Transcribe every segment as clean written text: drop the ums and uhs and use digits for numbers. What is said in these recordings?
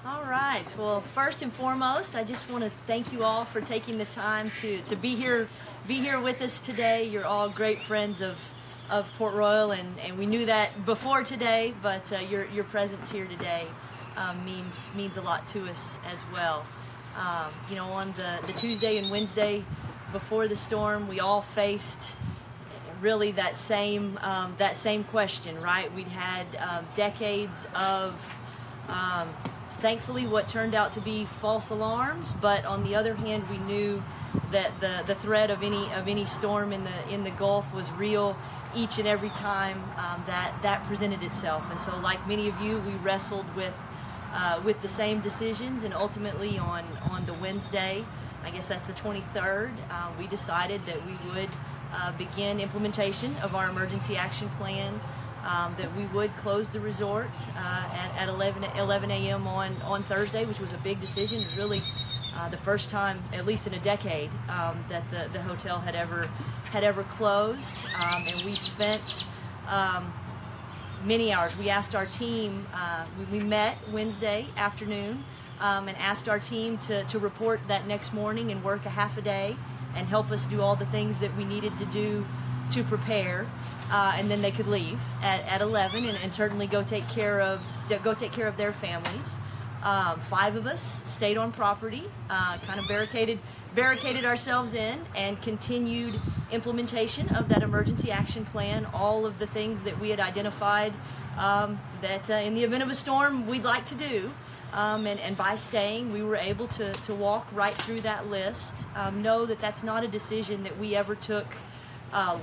All right. Well, first and foremost, I just want to thank you all for taking the time to be here with us today. You're all great friends of Port Royal, and we knew that before today, but your presence here today means a lot to us as well. On the Tuesday and Wednesday before the storm, we all faced really that same question, right? We'd had decades of thankfully what turned out to be false alarms, but on the other hand, we knew that the threat of any storm in the Gulf was real each and every time that presented itself. And so, like many of you, we wrestled with the same decisions, and ultimately on the Wednesday, I guess that's the 23rd, we decided that we would begin implementation of our emergency action plan, that we would close the resort at 11 a.m. on Thursday, which was a big decision. It was really the first time, at least in a decade, that the hotel had ever closed, and we spent many hours. We asked our team, we met Wednesday afternoon and asked our team to report that next morning and work a half a day and help us do all the things that we needed to do to prepare, and then they could leave at 11 and certainly go take care of their families. 5 of us stayed on property, kind of barricaded ourselves in, and continued implementation of that emergency action plan. All of the things that we had identified that in the event of a storm we'd like to do. And by staying, we were able to walk right through that list. Know that that's not a decision that we ever took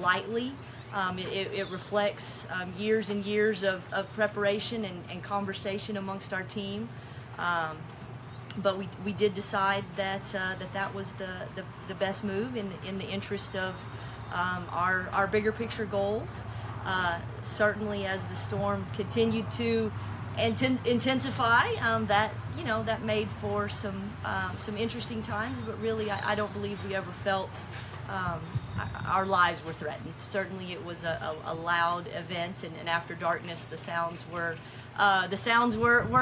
lightly. It reflects years and years of preparation and conversation amongst our team. But we did decide that was the best move in the interest of our bigger picture goals. Certainly, as the storm continued to intensify, that made for some interesting times. But really, I don't believe we ever felt our lives were threatened. Certainly, it was a loud event, and after darkness, the sounds were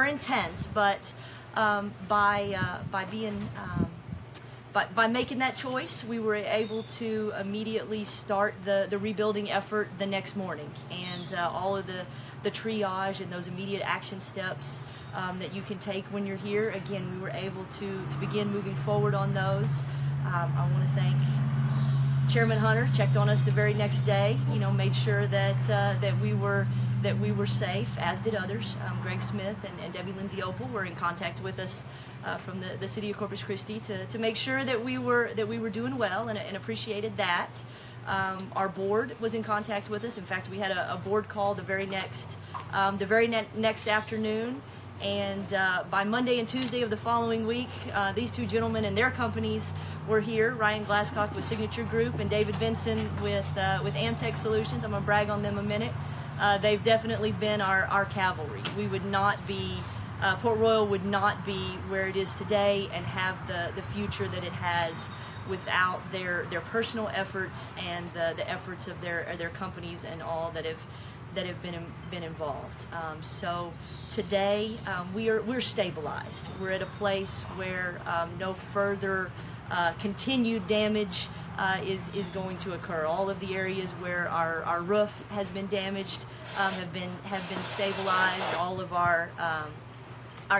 intense. But by making that choice, we were able to immediately start the rebuilding effort the next morning, and all of the triage and those immediate action steps that you can take when you're here. Again, we were able to begin moving forward on those. I want to thank Chairman Hunter. Checked on us the very next day. Made sure that we were safe, as did others. Greg Smith and Debbie Lindsay Opal were in contact with us from the city of Corpus Christi to make sure that we were doing well, and appreciated that. Our board was in contact with us. In fact, we had a board call the very next afternoon. And by Monday and Tuesday of the following week, these two gentlemen and their companies were here. Ryan Glasscock with Signature Group and David Benson with Amtech Solutions. I'm going to brag on them a minute. They've definitely been our cavalry. We would not be, Port Royal would not be where it is today and have the future that it has without their personal efforts and the efforts of their companies and all that have been involved. So today we're stabilized. We're at a place where no further continued damage is going to occur. All of the areas where our roof has been damaged have been stabilized. All of our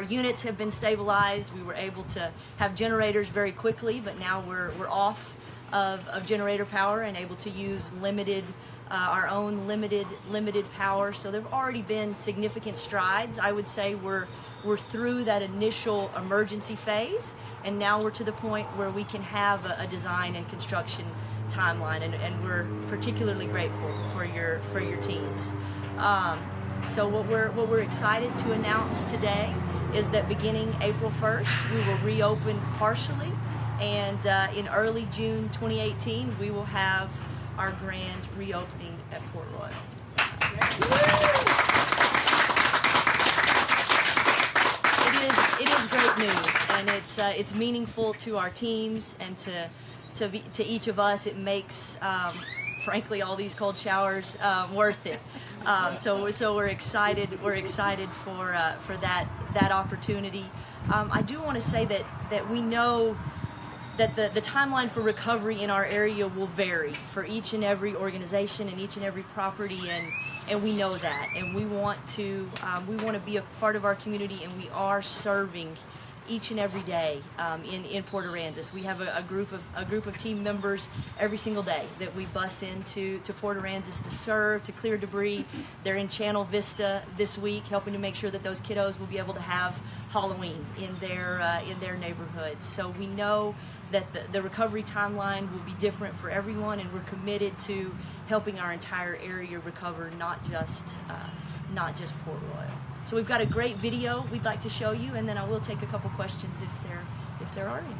units have been stabilized. We were able to have generators very quickly, but now we're off of generator power and able to use our own limited power. So there have already been significant strides. I would say we're through that initial emergency phase, and now we're to the point where we can have a design and construction timeline, and we're particularly grateful for your teams. So what we're excited to announce today is that beginning April 1st, we will reopen partially, and in early June 2018, we will have our grand reopening at Port Royal. It is great news, and it's meaningful to our teams and to each of us. It makes frankly all these cold showers worth it. So we're excited. We're excited for that opportunity. I do want to say that we know that the timeline for recovery in our area will vary for each and every organization and each and every property, and we know that, and we want to be a part of our community, and we are serving each and every day in Port Aransas. We have a group of team members every single day that we bus into Port Aransas to serve, to clear debris. They're in Channel Vista this week, helping to make sure that those kiddos will be able to have Halloween in their neighborhoods. So we know that the recovery timeline will be different for everyone, and we're committed to helping our entire area recover, not just Port Royal. So we've got a great video we'd like to show you, and then I will take a couple questions if there are any.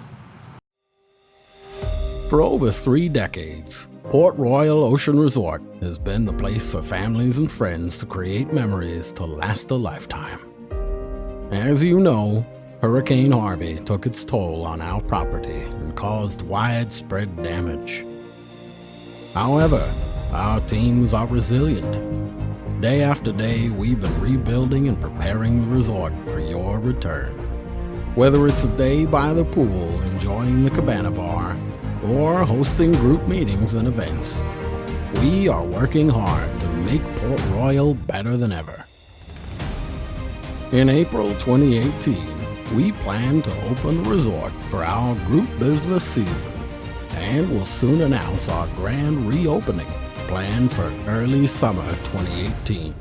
For over 3 decades, Port Royal Ocean Resort has been the place for families and friends to create memories to last a lifetime. As you know, Hurricane Harvey took its toll on our property and caused widespread damage. However, our teams are resilient. Day after day, we've been rebuilding and preparing the resort for your return. Whether it's a day by the pool enjoying the cabana bar, or hosting group meetings and events, we are working hard to make Port Royal better than ever. In April 2018, we plan to open the resort for our group business season, and will soon announce our grand reopening planned for early summer 2018.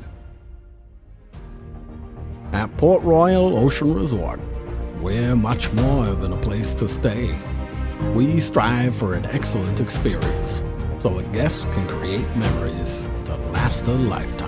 At Port Royal Ocean Resort, we're much more than a place to stay. We strive for an excellent experience so the guests can create memories to last a lifetime.